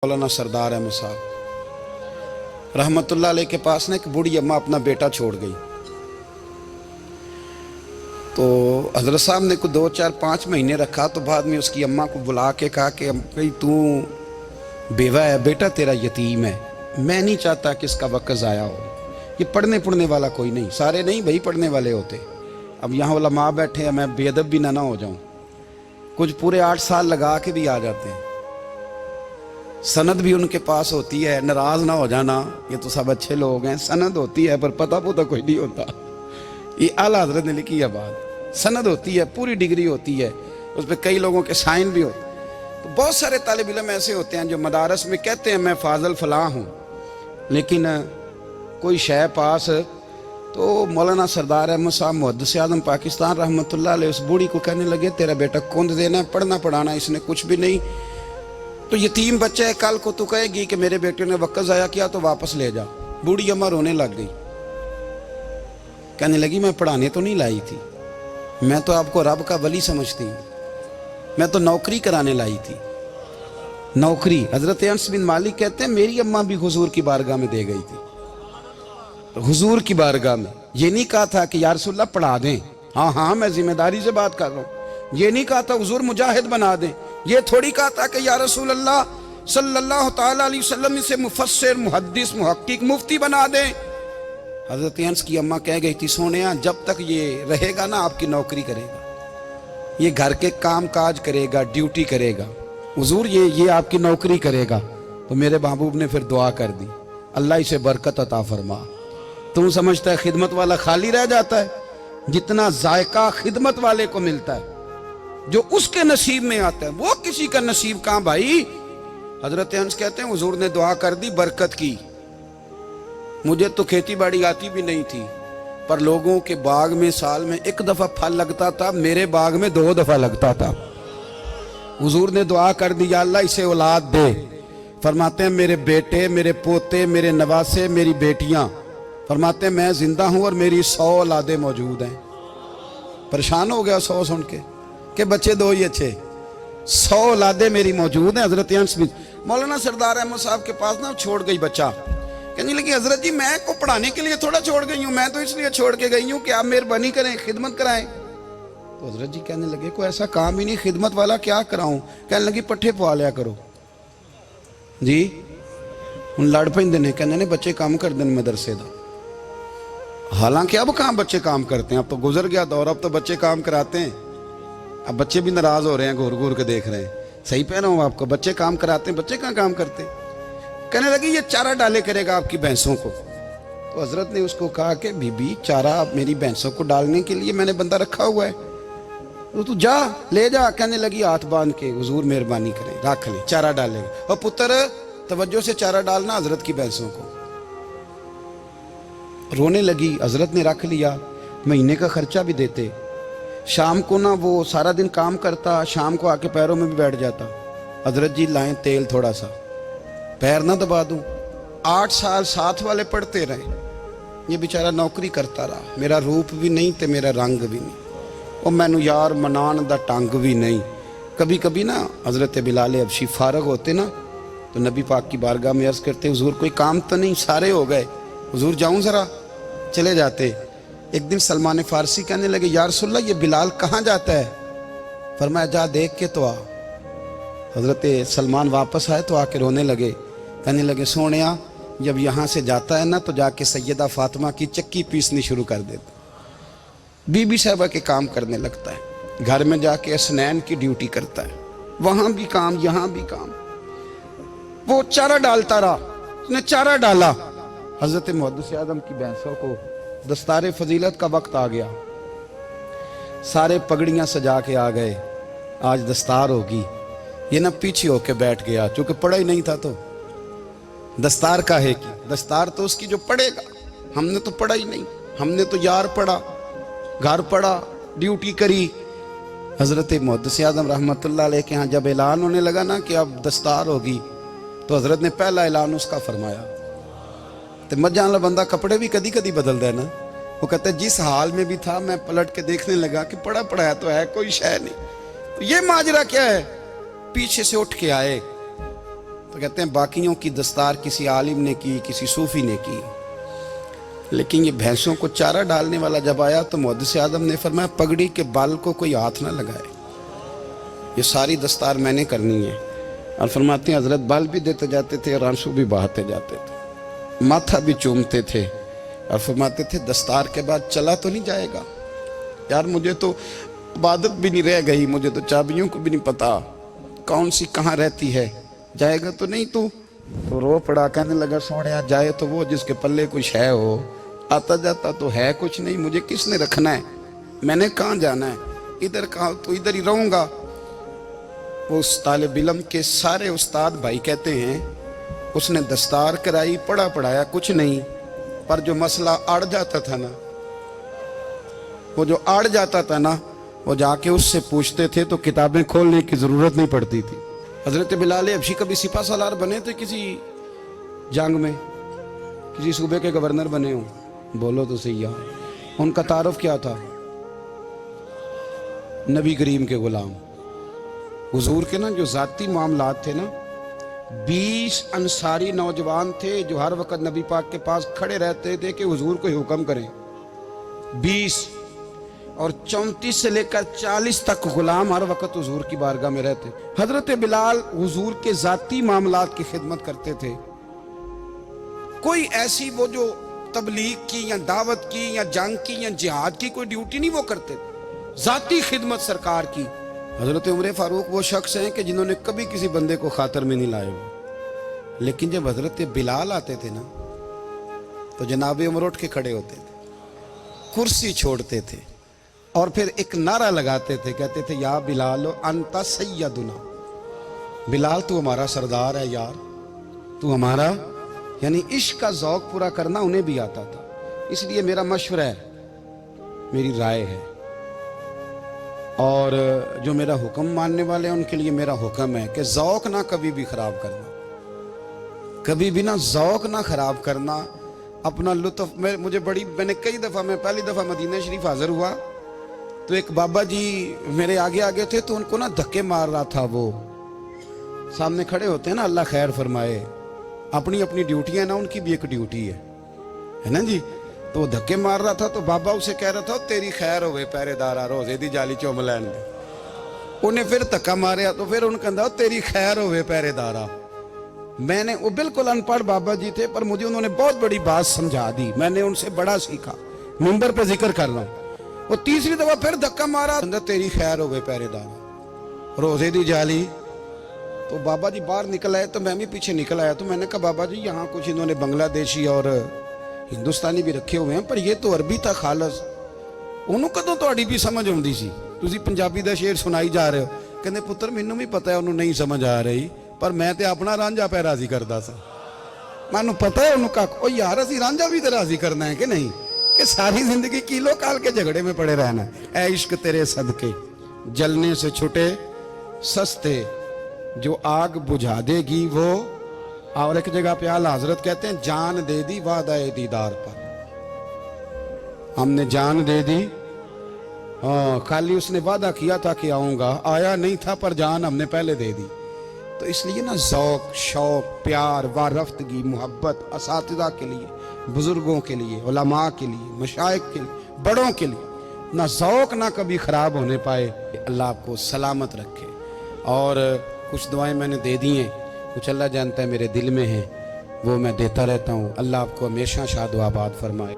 मौलाना सरदार अहमद साहब रहमतुल्लाह अलैह के पास ना एक बूढ़ी अम्मा अपना बेटा छोड़ गई। तो हजरत साहब ने कुछ 2-4-5 महीने रखा। तो बाद में उसकी अम्मा को बुला के कहा कि भाई तू बेवा है, बेटा तेरा यतीम है, मैं नहीं चाहता कि इसका वक्त ज़ाया हो। ये पढ़ने पढ़ने वाला कोई नहीं, सारे नहीं भाई पढ़ने वाले होते। अब यहाँ उलमा बैठे हैं, मैं बेअदब भी ना हो जाऊँ। कुछ पूरे 8 साल लगा के भी आ जाते हैं, सनद भी उनके पास होती है। नाराज ना हो जाना, ये तो सब अच्छे लोग हैं। सनद होती है पर पता पुता कोई नहीं होता। ये आला हजरत ने लिखी है बात। सनद होती है, पूरी डिग्री होती है, उस पर कई लोगों के साइन भी होते। तो बहुत सारे तालिब इल्म ऐसे होते हैं जो मदारस में कहते हैं मैं फाजल फलां हूँ, लेकिन कोई शय पास। तो मौलाना सरदार अहमद साहब मुहद्दिस आज़म पाकिस्तान रहमतुल्लाह अलैह उस बूढ़ी को कहने लगे तेरा बेटा कुंद देना है, पढ़ना पढ़ाना इसने कुछ भी नहीं। तो यतीम बच्चा है, कल को तू कहेगी कि मेरे बेटे ने वक्त ज़ाया किया तो वापस ले जा। बूढ़ी अम्मा रोने लग गई, कहने लगी मैं पढ़ाने तो नहीं लाई थी, मैं तो आपको रब का वली समझती हूँ, मैं तो नौकरी कराने लाई थी। नौकरी हजरत अनस बिन मालिक कहते हैं मेरी अम्मा भी हुजूर की बारगाह में दे गई थी। हुजूर की बारगाह में ये नहीं कहा था कि या रसूलल्लाह पढ़ा दें, हाँ हाँ मैं जिम्मेदारी से बात कर रहा हूँ। ये नहीं कहा था हुजूर मुजाहिद बना दें, ये थोड़ी कहा था कि या रसूल अल्लाह सल्लल्लाहु ताला अलैहि वसल्लम से मुफस्सिर मुहद्दिस मुहक्किक मुफ्ती बना दें। हजरत अनस की अम्मा कह गई थी सोनिया जब तक ये रहेगा ना आपकी नौकरी करेगा, ये घर के काम काज करेगा, ड्यूटी करेगा, हुजूर ये आपकी नौकरी करेगा। तो मेरे महबूब ने फिर दुआ कर दी, अल्लाह इसे बरकत अता फरमा। तुम समझता है खिदमत वाला खाली रह जाता है? जितना जायका खिदमत वाले को मिलता है, जो उसके नसीब में आता है, वो किसी का नसीब कहां भाई। हजरत अनस कहते हैं हुजूर ने दुआ कर दी बरकत की। मुझे तो खेती बाड़ी आती भी नहीं थी, पर लोगों के बाग में साल में 1 दफा फल लगता था, मेरे बाग में 2 दफा लगता था। हुजूर ने दुआ कर दी अल्लाह इसे औलाद दे। फरमाते हैं मेरे बेटे, मेरे पोते, मेरे नवासे, मेरी बेटियां, फरमाते हैं मैं जिंदा हूं और मेरी 100 औलादे मौजूद हैं। परेशान हो गया 100 सुन के बच्चे 2 ही अच्छे, 100 औलादे मेरी मौजूद हैं। हजरत अनस बिन मौलाना सरदार अहमद साहब के पास ना छोड़ गई बच्चा, कहने लगी हजरत जी मैं को पढ़ाने के लिए थोड़ा छोड़ गई हूँ, मैं तो इसलिए छोड़ के गई हूँ कि आप मेहरबानी करें, खिदमत कराएं। तो हजरत जी कहने लगे कोई ऐसा काम ही नहीं, खिदमत वाला क्या कराऊं। कहने लगी पट्ठे पवा लिया करो जी। हूँ लड़ पेंदे ने, कहने ने बच्चे काम कर दें मदरसे का। हालांकि अब कहाँ बच्चे काम करते हैं, अब तो गुजर गया दौर, अब तो बच्चे काम कराते हैं। अब बच्चे भी नाराज हो रहे हैं, घूर घूर के देख रहे हैं। सही कह रहा हूँ आपको, बच्चे काम कराते हैं, बच्चे कहाँ काम करते। कहने लगी ये चारा डाले करेगा आपकी भैंसों को। तो हजरत ने उसको कहा कि बीबी चारा मेरी भैंसों को डालने के लिए मैंने बंदा रखा हुआ है, तो तू जा ले जा। कहने लगी हाथ बांध के हुजूर मेहरबानी करें रख ले, चारा डालेगा। और पुत्र तवज्जो से चारा डालना हजरत की भैंसों को। रोने लगी, हजरत ने रख लिया, महीने का खर्चा भी देते। शाम को ना वो सारा दिन काम करता, शाम को आके पैरों में भी बैठ जाता। हजरत जी लाएं तेल थोड़ा सा, पैर ना दबा दूं। 8 साल साथ वाले पढ़ते रहे, ये बेचारा नौकरी करता रहा। मेरा रूप भी नहीं ते मेरा रंग भी नहीं, और मैनू यार मनान दा टंग भी नहीं। कभी कभी ना हजरत बिलाल हबशी फारग होते ना, तो नबी पाक की बारगाह में अर्ज करते हुजूर कोई काम तो नहीं, सारे हो गए, हुजूर जाऊं जरा, चले जाते। एक दिन सलमान फारसी कहने लगे या रसूलल्लाह ये बिलाल कहाँ जाता है। फरमाया जा देख के तो आ। हजरत सलमान वापस आए तो आके रोने लगे, कहने लगे सोनिया जब यहाँ से जाता है ना तो जाके सैयदा फातिमा की चक्की पीसनी शुरू कर देता, बीबी साहबा के काम करने लगता है, घर में जाके स्नैन की ड्यूटी करता है, वहाँ भी काम यहाँ भी काम। वो चारा डालता रहा, उसने चारा डाला। हजरत मुहद्दिस आज़म की भैंसों को दस्तारे फजीलत का वक्त आ गया, सारे पगड़ियाँ सजा के आ गए, आज दस्तार होगी। ये ना पीछे होके बैठ गया, चूंकि पढ़ा ही नहीं था तो दस्तार का है कि दस्तार तो उसकी जो पढ़ेगा, हमने तो पढ़ा ही नहीं, हमने तो यार पढ़ा, घर पढ़ा, ड्यूटी करी। हजरत मुहद्दिस आज़म रहमतुल्लाह अलैह के यहाँ जब ऐलान होने लगा ना कि अब दस्तार होगी, तो हजरत ने पहला ऐलान उसका फरमाया। तो मजान वाला बंदा कपड़े भी कदी कदी बदल देना। वो कहता है जिस हाल में भी था मैं पलट के देखने लगा कि पढ़ा पढ़ाया तो है, कोई शय नहीं। तो ये माजरा क्या है। पीछे से उठ के आए, تو کہتے ہیں باقیوں کی دستار کسی عالم نے کی، کسی صوفی نے کی، لیکن یہ بھینسوں کو چارہ ڈالنے والا جب آیا تو محدث اعظم نے فرمایا پگڑی کے بال کو کوئی ہاتھ نہ لگائے، یہ ساری دستار میں نے کرنی ہے۔ اور فرماتے ہیں حضرت بال بھی دیتے جاتے تھے اور آنسو بھی بہاتے جاتے تھے، ماتھا بھی چومتے تھے اور فرماتے تھے دستار کے بعد چلا تو نہیں جائے گا یار، مجھے تو عبادت بھی نہیں رہ گئی، مجھے تو چابیوں کو بھی نہیں پتا کون سی کہاں رہتی ہے، جائے گا تو نہیں تو رو پڑا، کہنے لگا سونیا جائے تو وہ جس کے پلے کچھ ہے ہو، آتا جاتا تو ہے کچھ نہیں، مجھے کس نے رکھنا ہے، میں نے کہاں جانا ہے، ادھر کہاں تو ادھر ہی رہوں گا۔ وہ اس طالب علم کے سارے استاد بھائی کہتے ہیں اس نے دستار کرائی، پڑھا پڑھایا کچھ نہیں، پر جو مسئلہ اڑ جاتا تھا نا، وہ جو اڑ جاتا تھا نا، وہ جا کے اس سے پوچھتے تھے تو کتابیں کھولنے کی ضرورت نہیں پڑتی تھی۔ حضرت بلال حبشی کبھی سپاہ سالار بنے تھے کسی جنگ میں، کسی صوبے کے گورنر بنے ہوں؟ بولو تو صحیح ہے۔ ان کا تعارف کیا تھا؟ نبی کریم کے غلام۔ حضور کے نا جو ذاتی معاملات تھے نا، 20 انصاری نوجوان تھے جو ہر وقت نبی پاک کے پاس کھڑے رہتے تھے کہ حضور کوئی حکم کریں، 20، اور 34 سے لے کر 40 تک غلام ہر وقت حضور کی بارگاہ میں رہتے۔ حضرت بلال حضور کے ذاتی معاملات کی خدمت کرتے تھے، کوئی ایسی وہ جو تبلیغ کی یا دعوت کی یا جنگ کی یا جہاد کی کوئی ڈیوٹی نہیں وہ کرتے تھے، ذاتی خدمت سرکار کی۔ حضرت عمر فاروق وہ شخص ہیں کہ جنہوں نے کبھی کسی بندے کو خاطر میں نہیں لائے ہوئے، لیکن جب حضرت بلال آتے تھے نا تو جناب عمر اٹھ کے کھڑے ہوتے تھے، کرسی چھوڑتے تھے اور پھر ایک نعرہ لگاتے تھے، کہتے تھے یا بلال انت سیدنا، بلال تو ہمارا سردار ہے یار، تو ہمارا، یعنی عشق کا ذوق پورا کرنا انہیں بھی آتا تھا۔ اس لیے میرا مشورہ ہے، میری رائے ہے، اور جو میرا حکم ماننے والے ہیں ان کے لیے میرا حکم ہے کہ ذوق نہ کبھی بھی خراب کرنا، کبھی بھی نہ ذوق نہ خراب کرنا، اپنا لطف۔ میں نے کئی دفعہ، میں پہلی دفعہ مدینہ شریف حاضر ہوا تو ایک بابا جی میرے آگے آگے تھے تو ان کو نا دھکے مار رہا تھا، وہ سامنے کھڑے ہوتے ہیں نا، اللہ خیر فرمائے، اپنی اپنی ڈیوٹیاں نا، ان کی بھی ایک ڈیوٹی ہے نا جی، تو وہ دھکے مار رہا تھا تو بابا اسے کہہ رہا تھا تیری خیر ہوئے پہرے دارا روزے دی جالی چوم لین دے، انہیں پھر دھکا ماریا تو پھر ان کہا تیری خیر ہوئے پہرے دارا۔ میں نے، وہ بالکل ان پڑھ بابا جی تھے پر مجھے انہوں نے بہت بڑی بات سمجھا دی، میں نے ان سے بڑا سیکھا، منبر پہ ذکر کر رہا ہوں۔ وہ تیسری دفعہ پھر دھکا مارا، تیری خیر ہوئے پہرے دارا روزے دی جالی۔ تو بابا جی باہر نکل آئے تو میں بھی پیچھے نکل آیا، تو میں نے کہا بابا جی یہاں کچھ انہوں نے بنگلہ دیشی اور ہندوستانی بھی رکھے ہوئے ہیں پر یہ تو عربی تھا خالص، انہوں کدوں تہاڈی بھی سمجھ آؤندی سی، تسی پنجابی دا شعر سنائی جا رہے ہو۔ کہندے پتر مینوں بھی پتہ ہے انہوں نہیں سمجھ آ رہی، پر میں تے اپنا رانجھا پہ راضی کردا سا، مینوں پتہ ہے انہوں کہا او یار اسی رانجھا بھی تے راضی کرنا ہے کہ نہیں، کہ ساری زندگی کیلو کال کے جھگڑے میں پڑے رہنا ہے۔ اے عشق تیرے صدقے جلنے سے چھٹے سستے، جو آگ بجھا دے گی وہ، اور ایک جگہ پہ اعلیٰ حضرت کہتے ہیں جان دے دی وعدہ دیدار پر، ہم نے جان دے دی، خالی اس نے وعدہ کیا تھا کہ آؤں گا، آیا نہیں تھا پر جان ہم نے پہلے دے دی۔ تو اس لیے نا ذوق، شوق، پیار، وارفتگی، محبت اساتذہ کے لیے، بزرگوں کے لیے، علماء کے لیے، مشائخ کے لیے، بڑوں کے لیے نہ ذوق نہ کبھی خراب ہونے پائے۔ اللہ آپ کو سلامت رکھے۔ اور کچھ دعائیں میں نے دے دی ہیں، کچھ اللہ جانتا ہے میرے دل میں ہیں، وہ میں دیتا رہتا ہوں۔ اللہ آپ کو ہمیشہ شاد و آباد فرمائے۔